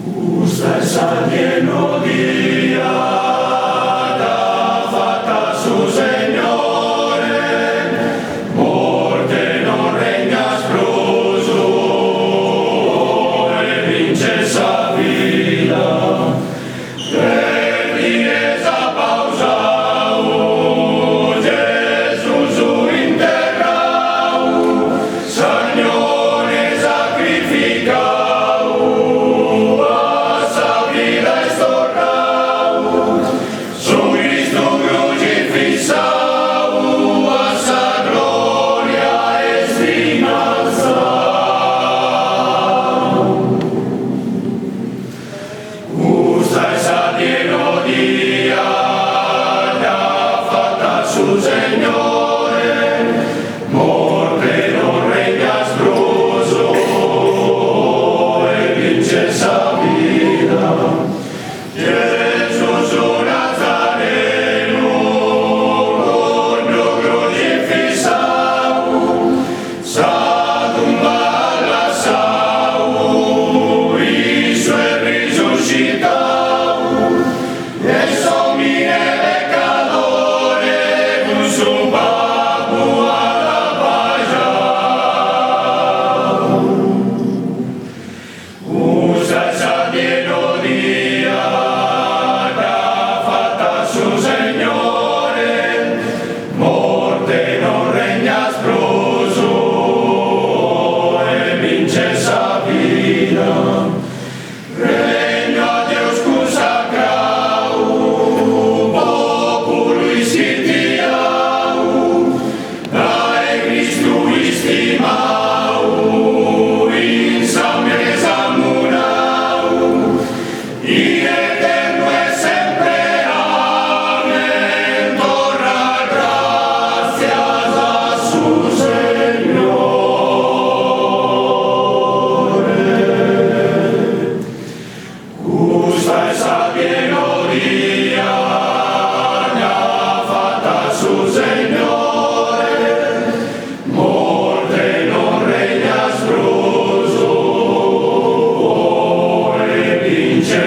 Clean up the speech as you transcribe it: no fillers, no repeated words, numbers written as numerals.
Justa esa lleno día, da fatta su Señore, morte non regnas proso, e vince sa vida, esa pausa, Gesù interrau, Signore sacrificau, a sa vida estorrau, su Cristo crucifissau, a sa gloria estinalzau. Justa esa pieno día, da fatta su Señore, morte non regnas proso, e vince sa vida. Gesù Nazareno, quando crucifissau, sa tumba lasciau, Cristo è risuscitau, e somine peccatore, con su papu alla paggiau. Usa esa pieno día, da fatta su Señore, morte non regnas proso, e vince sa vida. Regno a Deus consacrau, popului sitiau, dae Christu istimau, in sangue samunau, in eterno e sempre amen, torna gracias a su Señore. Justa esa pieno día, da fatta su Señore, morte non regnas proso, e vince